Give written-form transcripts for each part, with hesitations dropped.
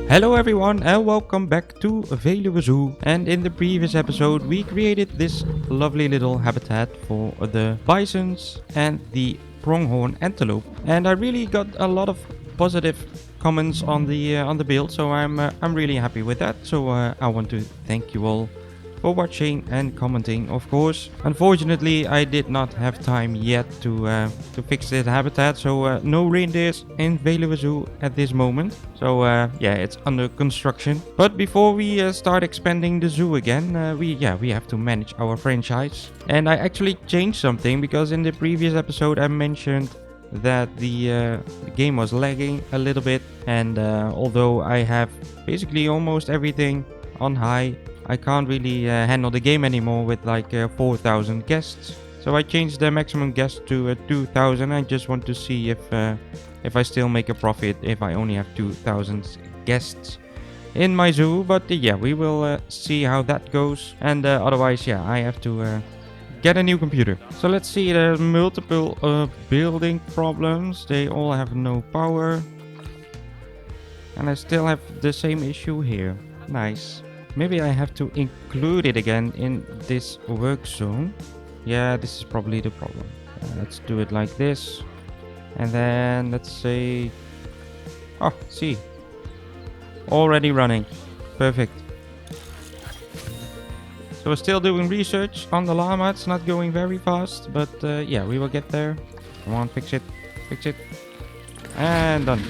Hello everyone and welcome back to Veluwe Zoo. And in the previous episode we created this lovely little habitat for the bisons and the pronghorn antelope. And I really got a lot of positive comments on the build, so I'm really happy with that. So I want to thank you all for watching and commenting, of course. Unfortunately, I did not have time yet to fix this habitat, so no reindeers in Veluwe Zoo at this moment. So yeah, it's under construction. But before we start expanding the zoo again, we have to manage our franchise. And I actually changed something because in the previous episode I mentioned that the game was lagging a little bit, and although I have basically almost everything on high, I can't really handle the game anymore with like 4,000 guests. So I changed the maximum guest to 2,000. I just want to see if I still make a profit if I only have 2,000 guests in my zoo. But yeah, we will see how that goes. And otherwise, yeah, I have to get a new computer. So let's see, there's multiple building problems. They all have no power. And I still have the same issue here. Nice. Maybe I have to include it again in this work zone. Yeah, this is probably the problem. Let's do it like this. And then let's say... Oh, see. Already running. Perfect. So we're still doing research on the llama. It's not going very fast, but yeah, we will get there. Come on, fix it. Fix it. And done.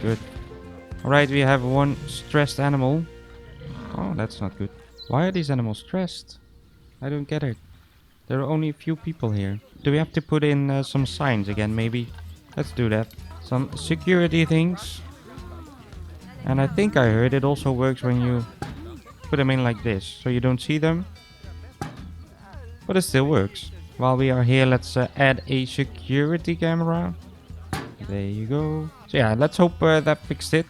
Good. Alright, we have one stressed animal. Oh, that's not good. Why are these animals stressed? I don't get it. There are only a few people here. Do we have to put in some signs again, maybe? Let's do that. Some security things. And I think I heard it also works when you put them in like this, so you don't see them. But it still works. While we are here, let's add a security camera. There you go. So yeah, let's hope that fixed it.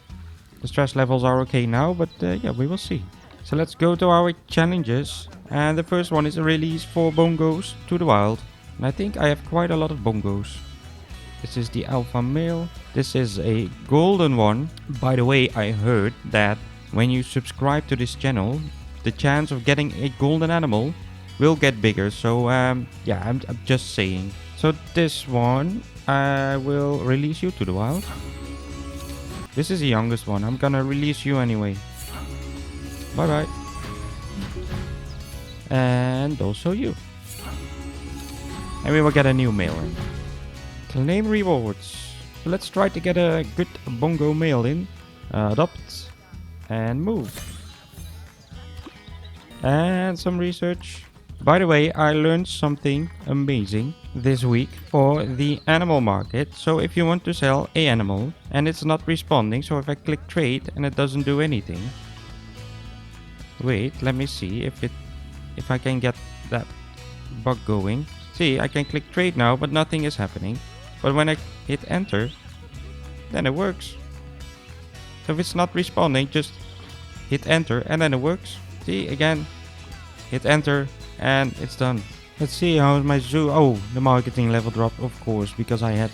The stress levels are okay now, but yeah, we will see. So let's go to our challenges. And the first one is a release 4 bongos to the wild. And I think I have quite a lot of bongos. This is the alpha male. This is a golden one. By the way, I heard that when you subscribe to this channel, the chance of getting a golden animal will get bigger. So yeah, I'm just saying. So this one, I will release you to the wild. This is the youngest one. I'm gonna release you anyway. Bye bye. And also you. And we will get a new male in. Claim rewards. So let's try to get a good bongo male in. Adopt. And move. And some research. By the way, I learned something amazing this week for the animal market. So if you want to sell an animal and it's not responding, so if I click trade and it doesn't do anything. Wait, let me see if I can get that bug going. See, I can click trade now, but nothing is happening. But when I hit enter, then it works. So if it's not responding, just hit enter and then it works. See, again, hit enter. And it's done. Let's see how's my zoo. Oh, the marketing level dropped, of course, because I had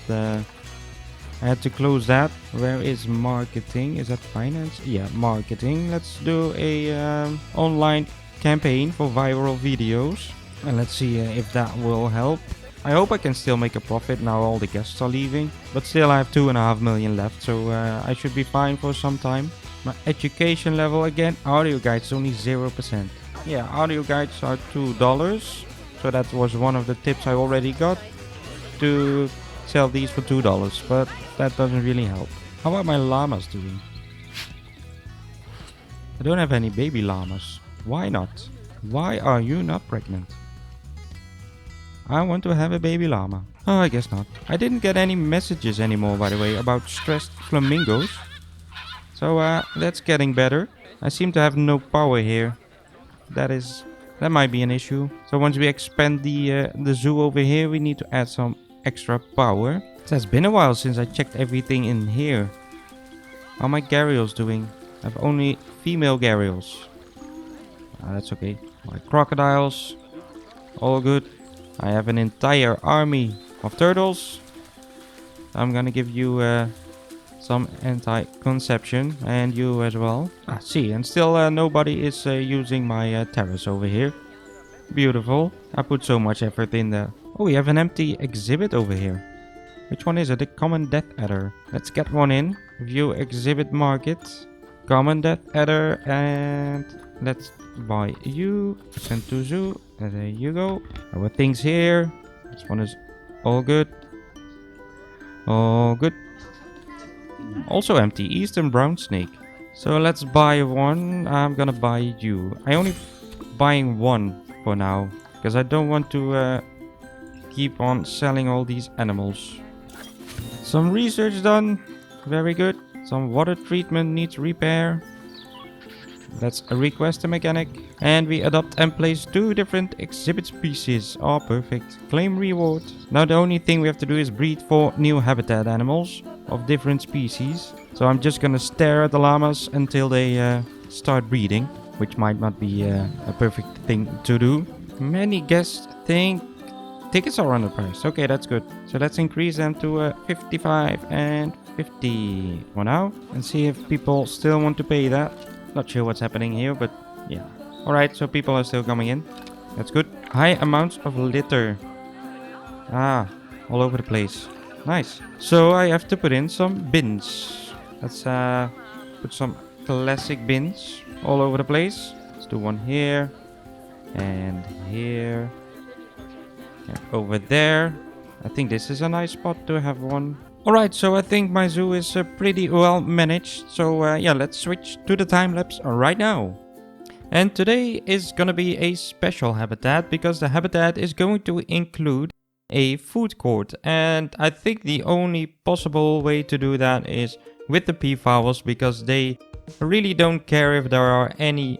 to close that. Where is marketing? Is that finance? Yeah, marketing. Let's do a online campaign for viral videos, and let's see if that will help. I hope I can still make a profit now all the guests are leaving, but still I have 2.5 million left, so I should be fine for some time. My education level again. Audio guides only 0%. Yeah, audio guides are $2. So that was one of the tips I already got, to sell these for $2, but that doesn't really help. How about my llamas doing? I don't have any baby llamas. Why not? Why are you not pregnant? I want to have a baby llama. Oh, I guess not. I didn't get any messages anymore, by the way, about stressed flamingos. So that's getting better. I seem to have no power here. That might be an issue. So once we expand the zoo over here, we need to add some extra power. It has been a while since I checked everything in here. How are my gharials doing? I have only female gharials. That's okay. My crocodiles, all good. I have an entire army of turtles. I'm gonna give you some anti-conception, and you as well. See, and still nobody is using my terrace over here. Beautiful. I put so much effort in there. Oh, we have an empty exhibit over here. Which one is it? The common death adder. Let's get one in. View exhibit market. Common death adder, and let's buy you. Send to zoo. There you go. Our things here. This one is all good. All good. Also empty. Eastern brown snake. So let's buy one. I'm gonna buy you. I only buying one for now, because I don't want to keep on selling all these animals. Some research done. Very good. Some water treatment needs repair. Let's request a mechanic. And we adopt and place 2 different exhibit species. Oh, perfect. Claim reward. Now the only thing we have to do is breed 4 new habitat animals of different species. So I'm just gonna stare at the llamas until they start breeding, which might not be a perfect thing to do. Many guests think tickets are underpriced. Okay, that's good. So let's increase them to 55 and 50 for now, and see if people still want to pay that. Not sure what's happening here, but yeah. Alright, so people are still coming in. That's good. High amounts of litter. All over the place. Nice. So I have to put in some bins. Let's put some classic bins all over the place. Let's do one here. And here. And over there. I think this is a nice spot to have one. Alright, so I think my zoo is pretty well managed. So yeah, let's switch to the time-lapse right now. And today is gonna be a special habitat, because the habitat is going to include a food court. And I think the only possible way to do that is with the peafowls, because they really don't care if there are any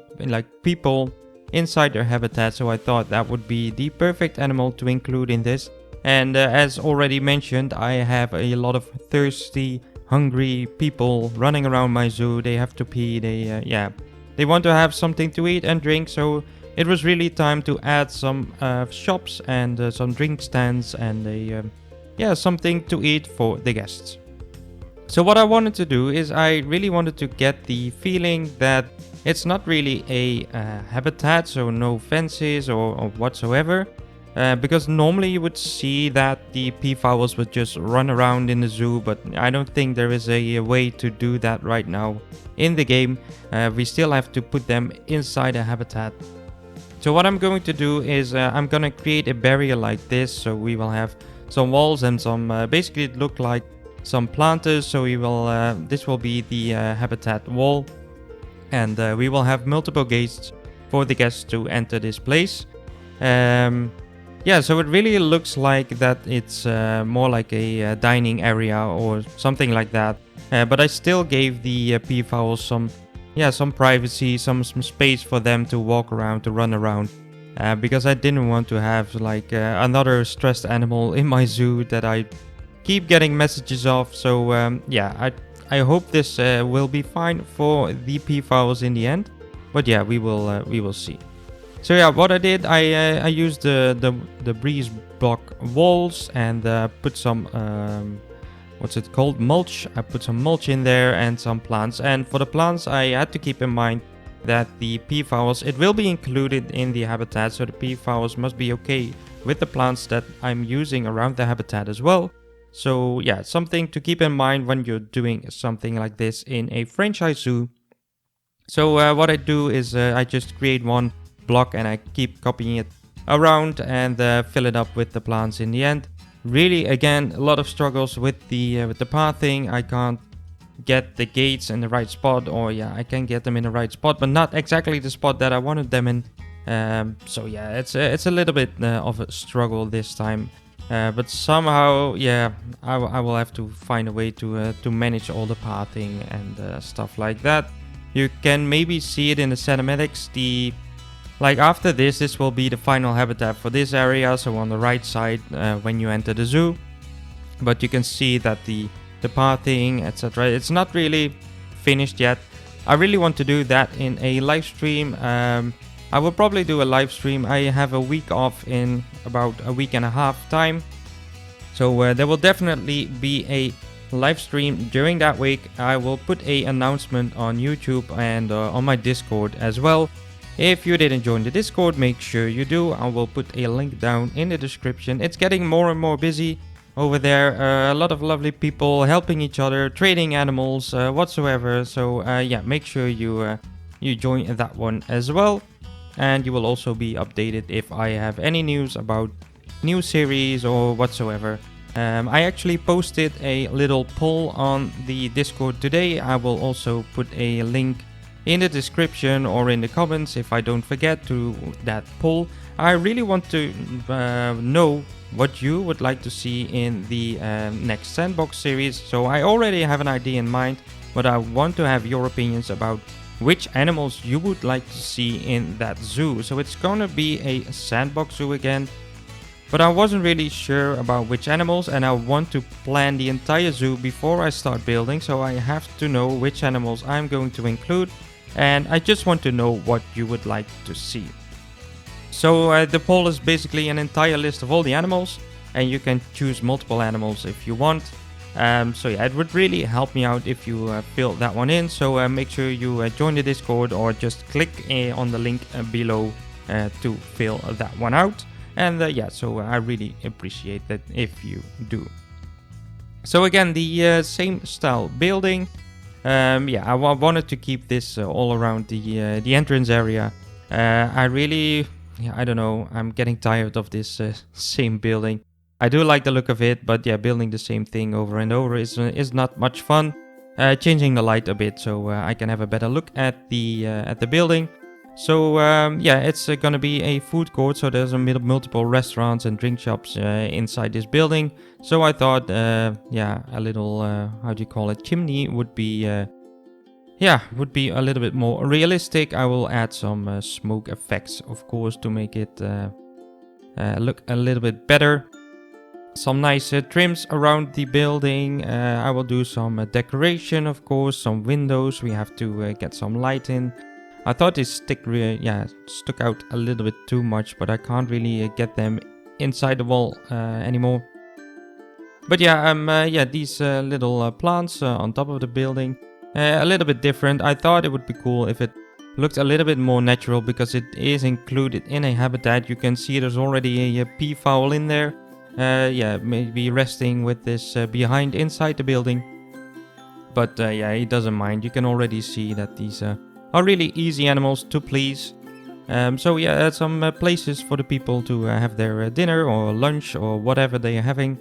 people inside their habitat. So I thought that would be the perfect animal to include in this. And as already mentioned, I have a lot of thirsty, hungry people running around my zoo. They have to pee. They want to have something to eat and drink. So it was really time to add some shops and some drink stands and something to eat for the guests. So what I wanted to do is I really wanted to get the feeling that it's not really a habitat, so no fences or whatsoever. Because normally you would see that the peafowls would just run around in the zoo, but I don't think there is a way to do that right now in the game. We still have to put them inside a habitat. So what I'm going to do is I'm going to create a barrier like this. So we will have some walls and some, basically it look like some planters. So we will, this will be the habitat wall. And we will have multiple gates for the guests to enter this place. Yeah, so it really looks like that it's more like a dining area or something like that. But I still gave the peafowls some privacy, some space for them to walk around, to run around. Because I didn't want to have another stressed animal in my zoo that I keep getting messages of. So yeah, I hope this will be fine for the peafowls in the end. But yeah, we will see. So yeah, what I did, I used the breeze block walls and put some what's it called, mulch. I put some mulch in there and some plants. And for the plants, I had to keep in mind that the peafowls, it will be included in the habitat, so the peafowls must be okay with the plants that I'm using around the habitat as well. So yeah, something to keep in mind when you're doing something like this in a franchise zoo. So what I do is I just create one block and I keep copying it around and fill it up with the plants in the end. Really, again, a lot of struggles with the pathing. I can't get the gates in the right spot, or yeah, I can get them in the right spot, but not exactly the spot that I wanted them in. So yeah, it's a little bit of a struggle this time. But somehow, yeah, I will have to find a way to manage all the pathing and stuff like that. You can maybe see it in the cinematics. After this will be the final habitat for this area, so on the right side when you enter the zoo. But you can see that the pathing, etc., it's not really finished yet. I really want to do that in a live stream. I will probably do a live stream. I have a week off in about a week and a half time. So there will definitely be a live stream during that week. I will put a announcement on YouTube and on my Discord as well. If you didn't join the Discord, make sure you do. I will put a link down in the description. It's getting more and more busy over there. A lot of lovely people helping each other, trading animals, whatsoever. So yeah, make sure you join that one as well. And you will also be updated if I have any news about new series or whatsoever. I actually posted a little poll on the Discord today. I will also put a link in the description or in the comments if I don't forget to that poll. I really want to know what you would like to see in the next Sandbox series. So I already have an idea in mind, but I want to have your opinions about which animals you would like to see in that zoo. So it's gonna be a Sandbox zoo again, but I wasn't really sure about which animals, and I want to plan the entire zoo before I start building, so I have to know which animals I'm going to include, and I just want to know what you would like to see. So the poll is basically an entire list of all the animals, and you can choose multiple animals if you want. So yeah, it would really help me out if you fill that one in. So make sure you join the Discord or just click on the link below to fill that one out. And yeah, so I really appreciate that if you do. So again, the same style building. Yeah, I wanted to keep this all around the entrance area. I really, yeah, I don't know, I'm getting tired of this same building. I do like the look of it, but yeah, building the same thing over and over is not much fun. Changing the light a bit so I can have a better look at the building. So yeah, it's gonna be a food court, so there's multiple restaurants and drink shops inside this building. So I thought, yeah, a little, how do you call it, chimney would be, yeah, would be a little bit more realistic. I will add some smoke effects, of course, to make it look a little bit better. Some nice trims around the building. I will do some decoration, of course, some windows. We have to get some light in. I thought this stuck out a little bit too much, but I can't really get them inside the wall anymore. But yeah, yeah, these little plants on top of the building, a little bit different. I thought it would be cool if it looked a little bit more natural because it is included in a habitat. You can see there's already a peafowl in there. Yeah, maybe resting with this behind inside the building. But yeah, he doesn't mind. You can already see that these are really easy animals to please. So yeah, some places for the people to have their dinner or lunch or whatever they are having.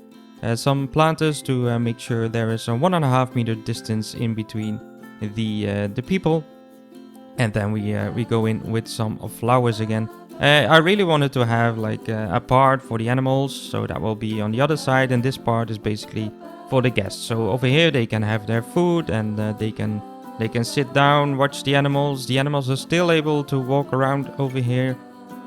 Some planters to make sure there is a 1.5 meter distance in between the people. And then we go in with some flowers again. I really wanted to have like a part for the animals, so that will be on the other side, and this part is basically for the guests. So over here they can have their food, and they can sit down, watch the animals. The animals are still able to walk around over here,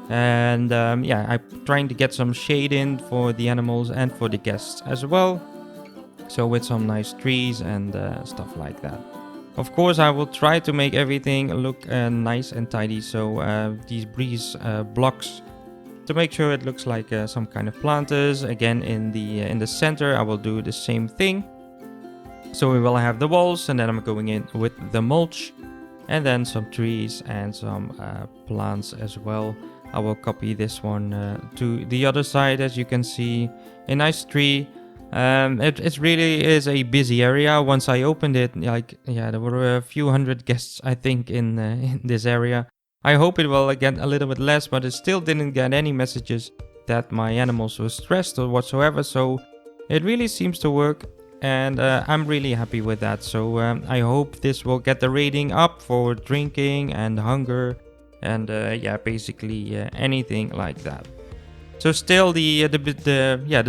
and yeah, I'm trying to get some shade in for the animals and for the guests as well. So with some nice trees and stuff like that. Of course, I will try to make everything look nice and tidy. So these breeze blocks, to make sure it looks like some kind of planters. Again, in the center, I will do the same thing. So we will have the walls, and then I'm going in with the mulch, and then some trees and some plants as well. I will copy this one to the other side, as you can see, a nice tree. It really is a busy area. Once I opened it, like, yeah, there were a few hundred guests, I think, in this area. I hope it will get a little bit less, but it still didn't get any messages that my animals were stressed or whatsoever. So it really seems to work, and I'm really happy with that. So I hope this will get the rating up for drinking and hunger and yeah, basically anything like that. So still the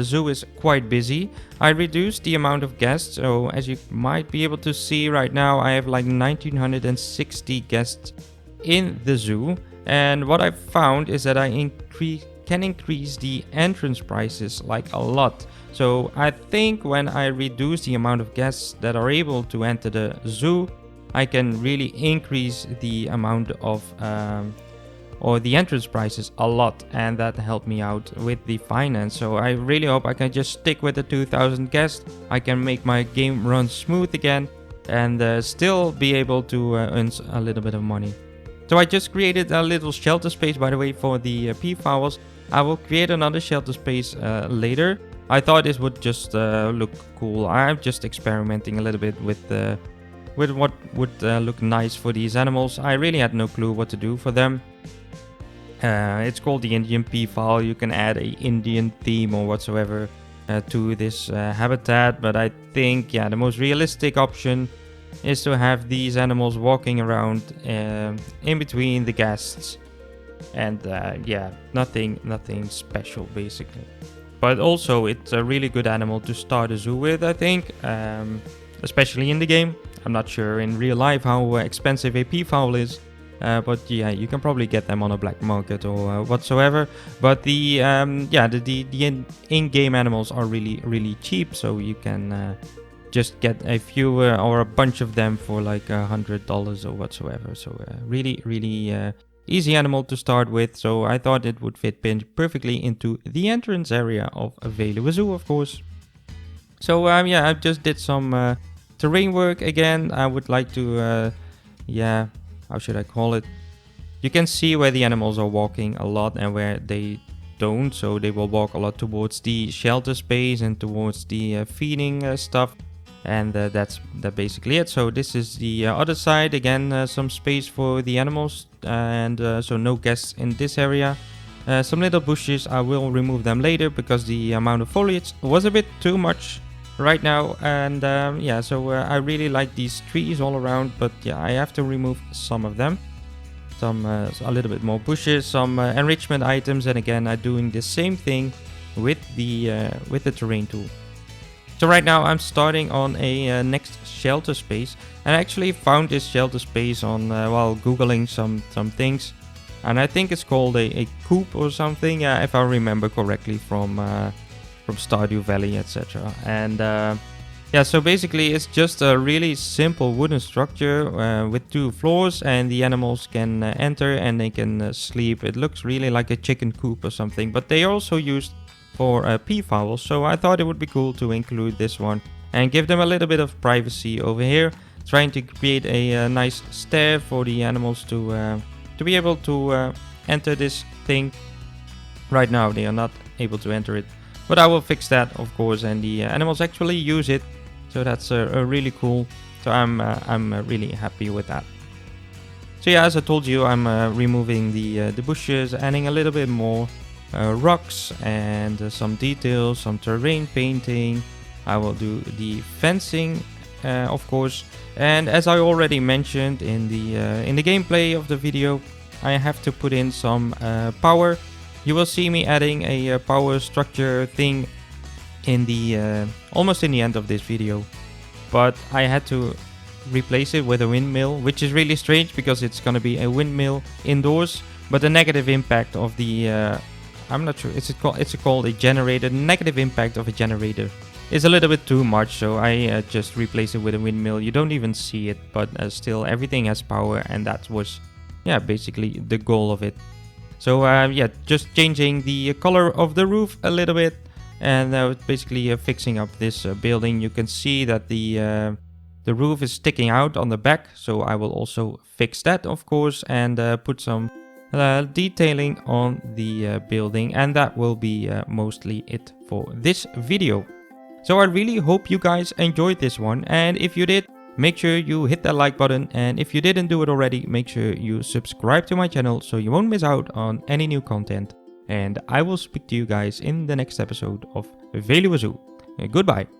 zoo is quite busy. I reduced the amount of guests, so as you might be able to see right now, I have like 1960 guests in the zoo. And what I found is that I can increase the entrance prices like a lot. So I think when I reduce the amount of guests that are able to enter the zoo, I can really increase the amount of or the entrance prices a lot, and that helped me out with the finance. So I really hope I can just stick with the 2000 guests. I can make my game run smooth again and still be able to earn a little bit of money. So I just created a little shelter space, by the way, for the peafowls. I will create another shelter space later. I thought this would just look cool. I'm just experimenting a little bit with what would look nice for these animals. I really had no clue what to do for them. It's called the Indian Peafowl. You can add a Indian theme or whatsoever to this habitat, but I think the most realistic option is to have these animals walking around in between the guests, and nothing special basically. But also it's a really good animal to start a zoo with, I think, especially in the game. I'm not sure in real life how expensive a peafowl is, but yeah, you can probably get them on a black market or whatsoever. But the in-game animals are really cheap, so you can just get a few or a bunch of them for like $100 or whatsoever. So really easy animal to start with. So I thought it would fit perfectly into the entrance area of Veluwe Zoo, of course. So I just did some terrain work again. I would like to how should I call it? You can see where the animals are walking a lot and where they don't. So they will walk a lot towards the shelter space and towards the feeding stuff. And that's basically it. So this is the other side. Again, some space for the animals, and so no guests in this area. Some little bushes, I will remove them later because the amount of foliage was a bit too much right now. And so I really like these trees all around, but I have to remove some of them. Some a little bit more bushes, some enrichment items, and again I'm doing the same thing with the terrain tool. So right now I'm starting on a next shelter space, and I actually found this shelter space on while googling some things, and I think it's called a coop or something, if I remember correctly from Stardew Valley, etc. And so basically it's just a really simple wooden structure with 2 floors, and the animals can enter and they can sleep. It looks really like a chicken coop or something, but they are also used for peafowls, so I thought it would be cool to include this one and give them a little bit of privacy over here, trying to create a nice stair for the animals to be able to enter this thing. Right now they are not able to enter it, but I will fix that, of course, and the animals actually use it, so that's really cool. So I'm really happy with that. So as I told you, I'm removing the bushes, adding a little bit more rocks and some details, some terrain painting. I will do the fencing, of course, and as I already mentioned in the gameplay of the video, I have to put in some power. You will see me adding a power structure thing in the almost in the end of this video, but I had to replace it with a windmill, which is really strange because it's gonna be a windmill indoors, but the negative impact of the I'm not sure, it's called a generator. Negative impact of a generator is a little bit too much, so I just replaced it with a windmill. You don't even see it, but still everything has power, and that was basically the goal of it. So just changing the color of the roof a little bit, and basically fixing up this building. You can see that the roof is sticking out on the back, so I will also fix that, of course, and put some detailing on the building, and that will be mostly it for this video. So I really hope you guys enjoyed this one, and if you did, make sure you hit that like button, and if you didn't do it already, make sure you subscribe to my channel so you won't miss out on any new content. And I will speak to you guys in the next episode of Veluwe Zoo. Goodbye.